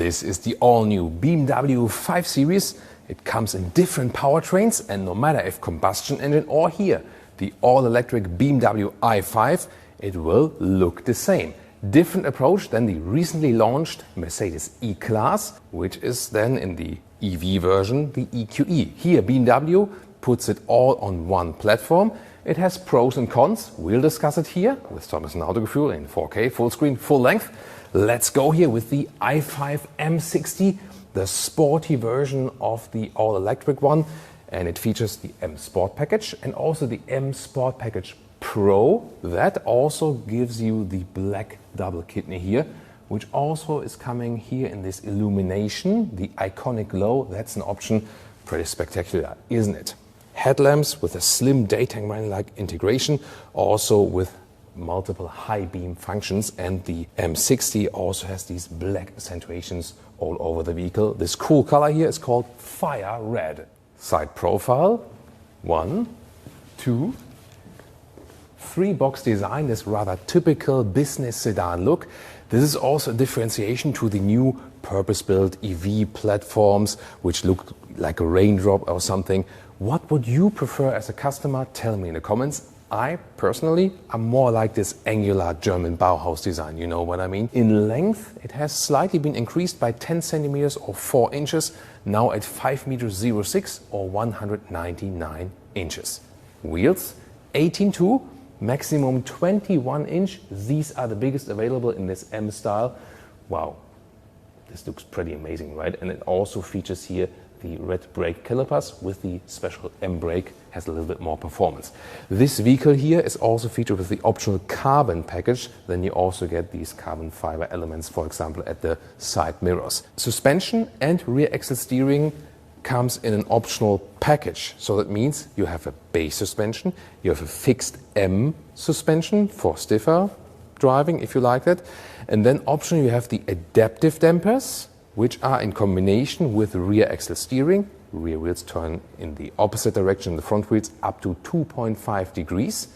This is the all-new BMW 5 Series. It comes in different powertrains, and no matter if combustion engine or here, the all-electric BMW i5, it will look the same. Different approach than the recently launched Mercedes E-Class, which is then in the EV version, the EQE. Here BMW puts it all on one platform. It has pros and cons. We'll discuss it here with Thomas and Autogefühl in 4K, full screen, full length. Let's go here with the i5 M60, the sporty version of the all-electric one. And it features the M Sport package and also the M Sport package Pro. That also gives you the black double kidney here, which also is coming here in this illumination, the iconic glow. That's an option. Pretty spectacular, isn't it? Headlamps with a slim daytime running-like integration, also with multiple high beam functions, and the M60 also has these black accentuations all over the vehicle. This cool color here is called Fire Red. Side profile, 1, 2, 3 box design, this rather typical business sedan look. This is also a differentiation to the new purpose-built EV platforms, which look like a raindrop or something. What would you prefer as a customer? Tell me in the comments. I personally am more like this angular German Bauhaus design, you know what I mean? In length, it has slightly been increased by 10 centimeters or 4 inches, now at 5 meters 06 or 199 inches. Wheels, 18.2, maximum 21 inch. These are the biggest available in this M style. Wow, this looks pretty amazing, right? And it also features here the red brake calipers with the special M brake, has a little bit more performance. This vehicle here is also featured with the optional carbon package. Then you also get these carbon fiber elements, for example, at the side mirrors. Suspension and rear axle steering comes in an optional package. So that means you have a base suspension, you have a fixed M suspension for stiffer driving, if you like that. And then optionally you have the adaptive dampers, which are in combination with rear axle steering. Rear wheels turn in the opposite direction, the front wheels up to 2.5 degrees.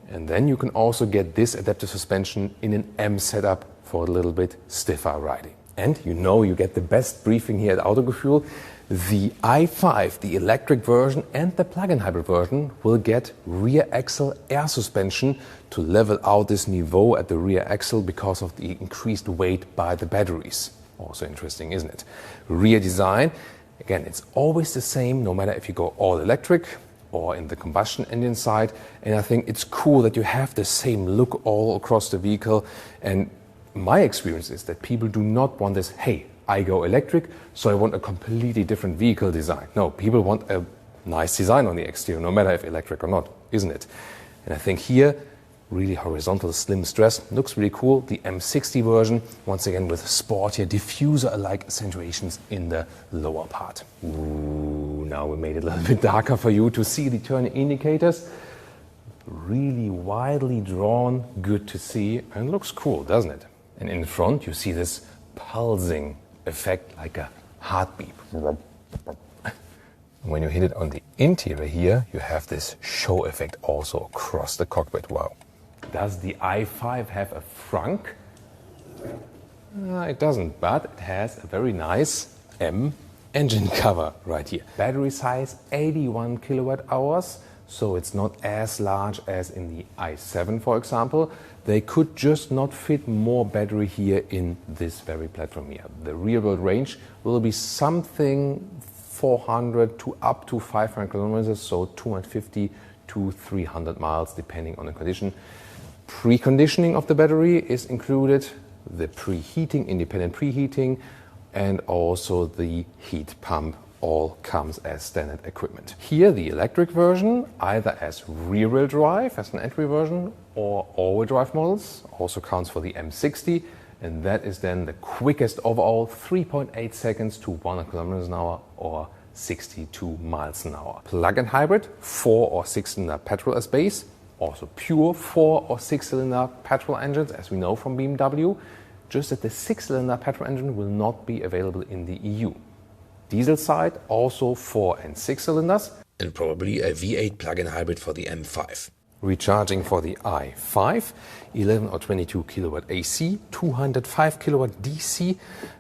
And then you can also get this adaptive suspension in an M setup for a little bit stiffer riding. And you know you get the best briefing here at Autogefühl. The i5, the electric version and the plug-in hybrid version will get rear axle air suspension to level out this niveau at the rear axle because of the increased weight by the batteries. Also interesting, isn't it? Rear design, again, it's always the same, no matter if you go all electric or in the combustion engine side. And I think it's cool that you have the same look all across the vehicle. And my experience is that people do not want this, hey, I go electric, so I want a completely different vehicle design. No, people want a nice design on the exterior, no matter if electric or not, isn't it? And I think here, really horizontal slim stress looks really cool. The M60 version, once again with sportier diffuser-alike accentuations in the lower part. Ooh, now we made it a little bit darker for you to see the turn indicators. Really widely drawn, good to see, and looks cool, doesn't it? And in front you see this pulsing effect like a heartbeat. When you hit it on the interior here, you have this show effect also across the cockpit. Wow. Does the i5 have a frunk? It doesn't, but it has a very nice M engine cover right here. Battery size 81 kilowatt hours, so it's not as large as in the i7, for example. They could just not fit more battery here in this very platform here. The real-world range will be something 400 to up to 500 kilometers, so 250 to 300 miles, depending on the condition. Preconditioning of the battery is included, the preheating, independent preheating, and also the heat pump all comes as standard equipment. Here the electric version, either as rear-wheel drive as an entry version or all-wheel drive models, also counts for the M60, and that is then the quickest overall, 3.8 seconds to 100 kilometers an hour or 62 miles an hour. Plug-in hybrid, 4 or 6-cylinder petrol as base, also pure 4 or 6-cylinder petrol engines, as we know from BMW, just that the 6-cylinder petrol engine will not be available in the EU. Diesel side, also 4 and 6 cylinders. And probably a V8 plug-in hybrid for the M5. recharging for the i5, 11 or 22 kilowatt AC, 205 kilowatt DC,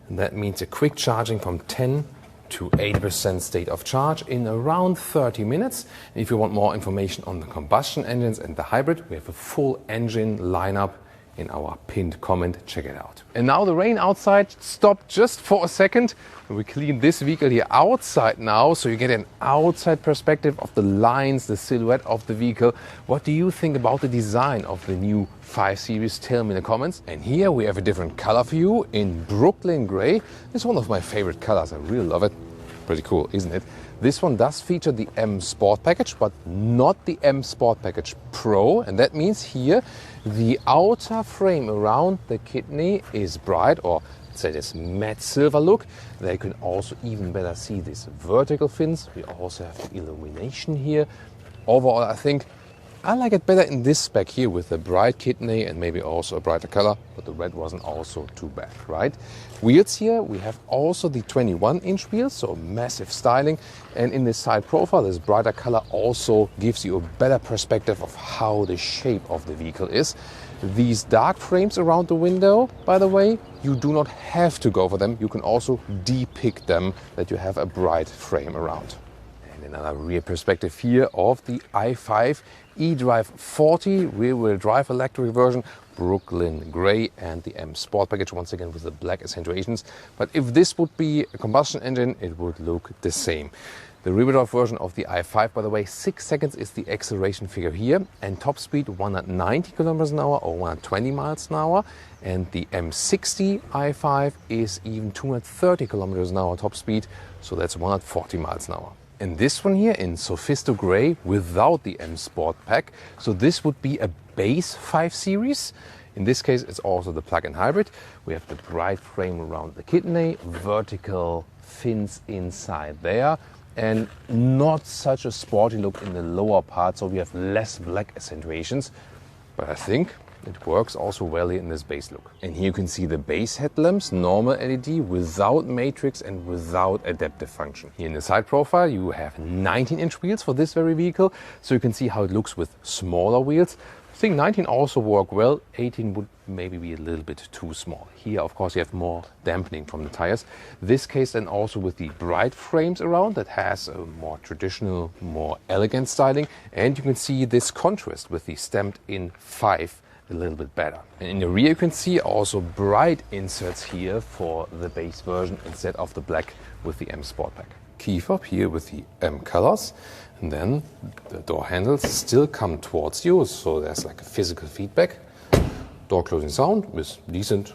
and that means a quick charging from 10 to 80% state of charge in around 30 minutes. And if you want more information on the combustion engines and the hybrid, we have a full engine lineup in our pinned comment. Check it out. And now the rain outside stopped just for a second. We clean this vehicle here outside now, so you get an outside perspective of the lines, the silhouette of the vehicle. What do you think about the design of the new 5 Series? Tell me in the comments. And here we have a different color for you in Brooklyn Gray. It's one of my favorite colors. I really love it. Pretty cool, isn't it? This one does feature the M Sport package, but not the M Sport package Pro. And that means here the outer frame around the kidney is bright, or let's say this matte silver look. There you can also even better see these vertical fins. We also have the illumination here. Overall, I think I like it better in this spec here with the bright kidney and maybe also a brighter color, but the red wasn't also too bad, right? Wheels here, we have also the 21-inch wheels, so massive styling. And in this side profile, this brighter color also gives you a better perspective of how the shape of the vehicle is. These dark frames around the window, by the way, you do not have to go for them. You can also depict them that you have a bright frame around. Another rear perspective here of the i5 eDrive 40 rear-wheel drive electric version, Brooklyn Gray, and the M Sport package, once again with the black accentuations. But if this would be a combustion engine, it would look the same. The rear-wheel drive version of the i5, by the way, 6 seconds is the acceleration figure here, and top speed 190 kilometers an hour or 120 miles an hour. And the M60 i5 is even 230 kilometers an hour top speed, so that's 140 miles an hour. And this one here in Sophisto Gray without the M Sport pack. So this would be a base 5 Series. In this case, it's also the plug-in hybrid. We have the bright frame around the kidney, vertical fins inside there, and not such a sporty look in the lower part. So we have less black accentuations, but I think it works also well in this base look. And here you can see the base headlamps, normal LED without matrix and without adaptive function. Here in the side profile you have 19-inch wheels for this very vehicle, so you can see how it looks with smaller wheels. I think 19 also work well, 18 would maybe be a little bit too small. Here of course you have more dampening from the tires. This case then also with the bright frames around that has a more traditional, more elegant styling, and you can see this contrast with the stamped in 5 a little bit better. And in the rear you can see also bright inserts here for the base version instead of the black with the M Sport pack. Key fob here with the M colors, and then the door handles still come towards you, so there's like a physical feedback. Door closing sound is decent,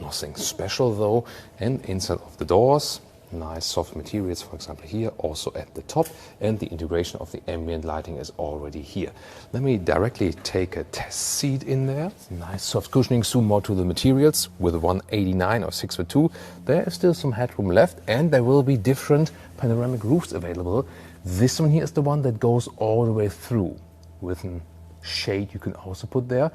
nothing special though. And inside of the doors, nice soft materials, for example here, also at the top, and the integration of the ambient lighting is already here. Let me directly take a test seat in there. Nice soft cushioning. Zoom more to the materials with 189 or 6'2". There is still some headroom left, and there will be different panoramic roofs available. This one here is the one that goes all the way through with a shade you can also put there.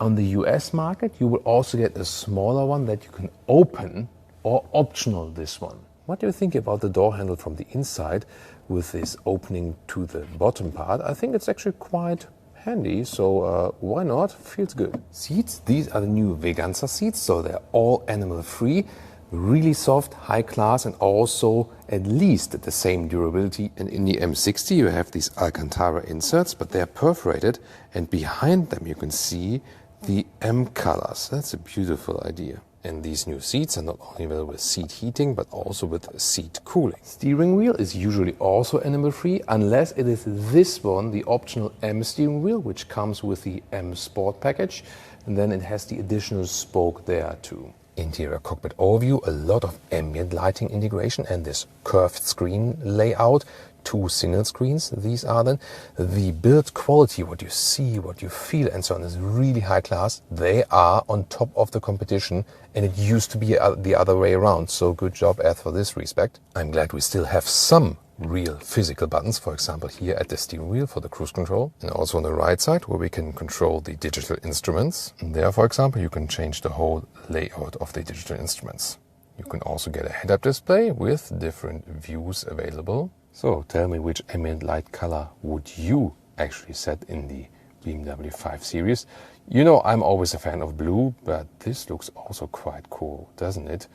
On the US market you will also get a smaller one that you can open, or optional this one. What do you think about the door handle from the inside with this opening to the bottom part? I think it's actually quite handy, so why not? Feels good. Seats, these are the new Veganza seats, so they're all animal free, really soft, high class, and also at least the same durability. And in the M60 you have these Alcantara inserts, but they're perforated, and behind them you can see the M colors. That's a beautiful idea. And these new seats are not only available with seat heating, but also with seat cooling. Steering wheel is usually also animal free, unless it is this one, the optional M steering wheel, which comes with the M Sport package. And then it has the additional spoke there too. Interior cockpit overview, a lot of ambient lighting integration and this curved screen layout. 2 single screens, these are then. The build quality, what you see, what you feel and so on, is really high class. They are on top of the competition, and it used to be the other way around, so good job Eth for this respect. I'm glad we still have some real physical buttons, for example here at the steering wheel for the cruise control, and also on the right side where we can control the digital instruments. And there, for example, you can change the whole layout of the digital instruments. You can also get a head-up display with different views available. So tell me, which ambient light color would you actually set in the BMW 5 Series. You know, I'm always a fan of blue, but this looks also quite cool, doesn't it?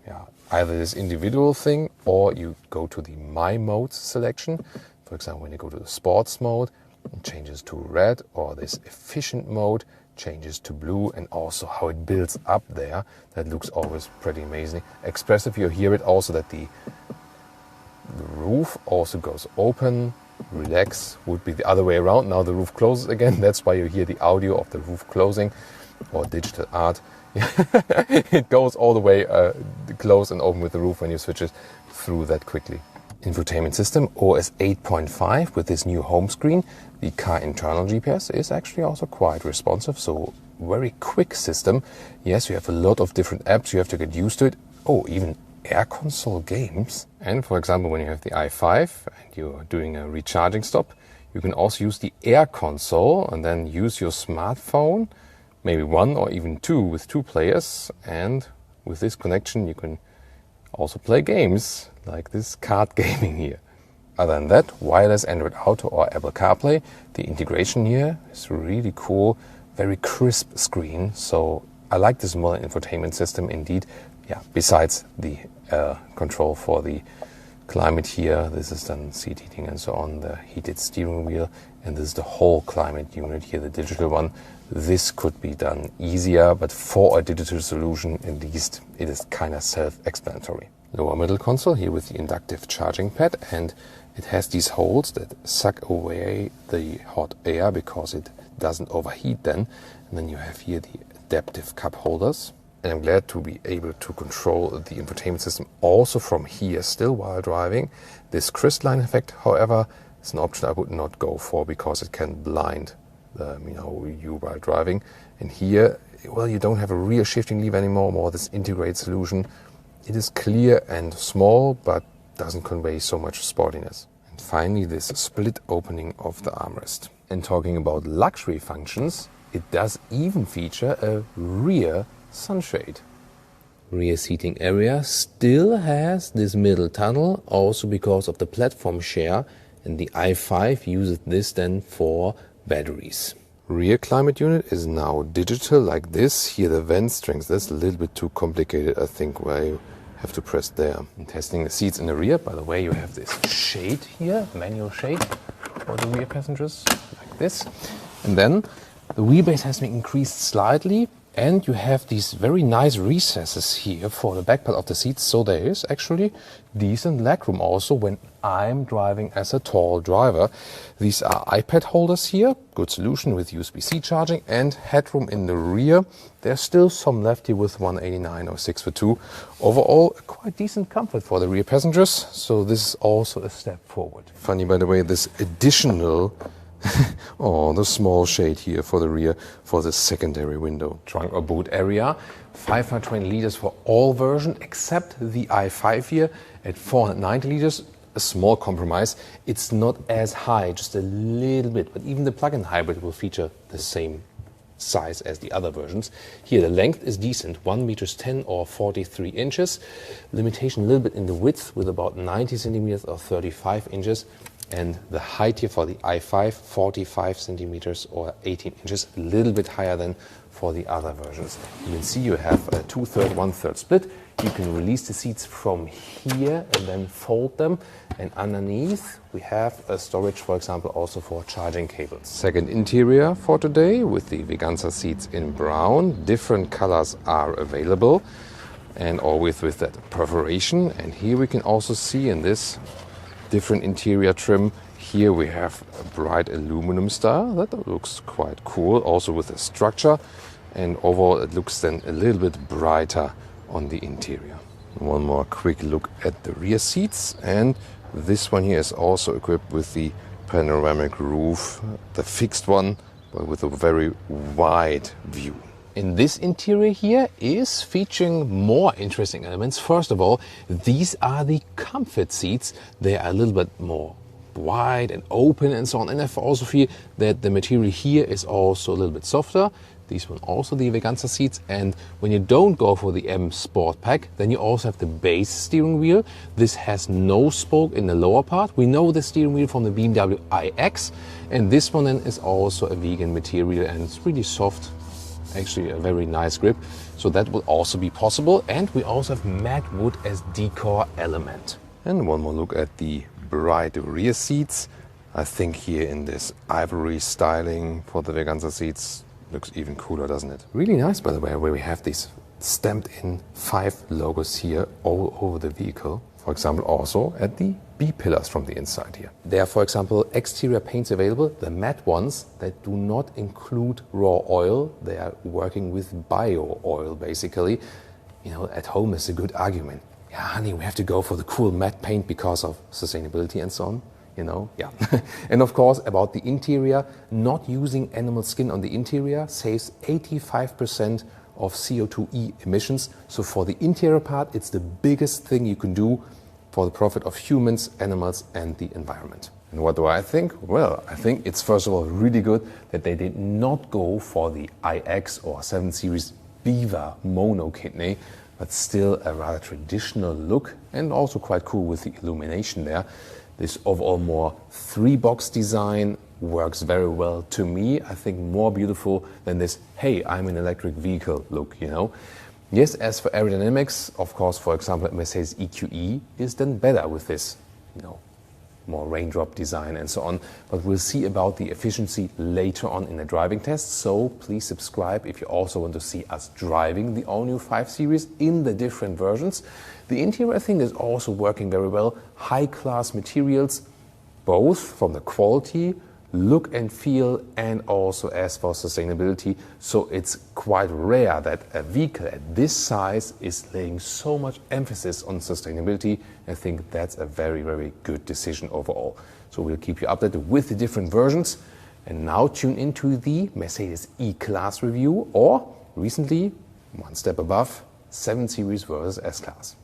Yeah, either this individual thing, or you go to the My Modes selection. For example, when you go to the Sports mode, it changes to red, or this Efficient mode changes to blue, and also how it builds up there. That looks always pretty amazing. Expressive, you hear it also that the roof also goes open. Relax would be the other way around. Now the roof closes again. That's why you hear the audio of the roof closing, or digital art. It goes all the way close and open with the roof when you switch it through that quickly. Infotainment system OS 8.5 with this new home screen. The car internal GPS is actually also quite responsive, so very quick system. Yes, you have a lot of different apps, you have to get used to it. Oh, even Air Console games. And for example, when you have the i5 and you're doing a recharging stop, you can also use the Air Console and then use your smartphone, maybe one or even two with two players, and with this connection you can also play games like this card gaming here. Other than that, wireless Android Auto or Apple CarPlay. The integration here is really cool, very crisp screen, so I like this modern infotainment system indeed. Yeah, besides the control for the climate here, this is then seat heating and so on, the heated steering wheel, and this is the whole climate unit here, the digital one. This could be done easier, but for a digital solution, at least it is kind of self-explanatory. Lower middle console here with the inductive charging pad, and it has these holes that suck away the hot air because it doesn't overheat then. And then you have here the adaptive cup holders. And I'm glad to be able to control the infotainment system also from here still while driving. This crystalline effect, however, is an option I would not go for because it can blind you while driving. And here, well, you don't have a rear shifting lever anymore, more this integrated solution. It is clear and small, but doesn't convey so much sportiness. And finally, this split opening of the armrest. And talking about luxury functions, it does even feature a rear sunshade. Rear seating area still has this middle tunnel, also because of the platform share, and the i5 uses this then for batteries. Rear climate unit is now digital like this. Here the vent strings, that's a little bit too complicated, I think, where you have to press there. And testing the seats in the rear, by the way, you have this shade here, manual shade for the rear passengers, like this. And then the wheelbase has been increased slightly, and you have these very nice recesses here for the back part of the seats, so there is actually decent legroom also when I'm driving as a tall driver. These are iPad holders here, good solution with USB-C charging, and headroom in the rear. There's still some left here with 189 or 6'2". Overall, a quite decent comfort for the rear passengers, so this is also a step forward. Funny, by the way, this additional the small shade here for the rear for the secondary window. Trunk or boot area, 520 liters for all versions except the i5 here at 490 liters. A small compromise. It's not as high, just a little bit, but even the plug-in hybrid will feature the same size as the other versions. Here the length is decent, 1.10 m or 43 inches. Limitation a little bit in the width with about 90 centimeters or 35 inches. And the height here for the i5, 45 centimeters or 18 inches, a little bit higher than for the other versions. You can see you have a 2/3, 1/3 split. You can release the seats from here and then fold them. And underneath we have a storage, for example, also for charging cables. Second interior for today with the Veganza seats in brown. Different colors are available and always with that perforation. And here we can also see in this different interior trim. Here we have a bright aluminum style. That looks quite cool, also with the structure. And overall it looks then a little bit brighter on the interior. One more quick look at the rear seats. And this one here is also equipped with the panoramic roof, the fixed one, but with a very wide view. In this interior here is featuring more interesting elements. First of all, these are the comfort seats. They are a little bit more wide and open and so on. And I also feel that the material here is also a little bit softer. These one also the Veganza seats, and when you don't go for the M Sport Pack, then you also have the base steering wheel. This has no spoke in the lower part. We know the steering wheel from the BMW iX, and this one then is also a vegan material, and it's really soft, actually a very nice grip, so that will also be possible. And we also have matte wood as decor element. And one more look at the bright rear seats. I think here in this ivory styling for the Veganza seats, looks even cooler, doesn't it? Really nice, by the way, where we have these stamped in 5 logos here all over the vehicle. For example, also at the B pillars from the inside here. There are, for example, exterior paints available, the matte ones that do not include raw oil. They are working with bio oil, basically. You know, at home is a good argument. Yeah, honey, we have to go for the cool matte paint because of sustainability and so on. You know, yeah. And of course, about the interior, not using animal skin on the interior saves 85% of CO2e emissions. So for the interior part, it's the biggest thing you can do for the profit of humans, animals, and the environment. And what do I think? Well, I think it's first of all really good that they did not go for the iX or 7 Series Beaver mono kidney, but still a rather traditional look, and also quite cool with the illumination there. This overall more 3-box design works very well to me. I think more beautiful than this, hey, I'm an electric vehicle look, you know. Yes, as for aerodynamics, of course, for example, Mercedes EQE is done better with this, you know, more raindrop design and so on. But we'll see about the efficiency later on in the driving test. So please subscribe if you also want to see us driving the all-new 5 Series in the different versions. The interior, I think, is also working very well. High-class materials, both from the quality, look and feel, and also as for sustainability. So it's quite rare that a vehicle at this size is laying so much emphasis on sustainability. I think that's a very, very good decision overall. So we'll keep you updated with the different versions. And now tune into the Mercedes E-Class review, or recently, one step above, 7 Series versus S-Class.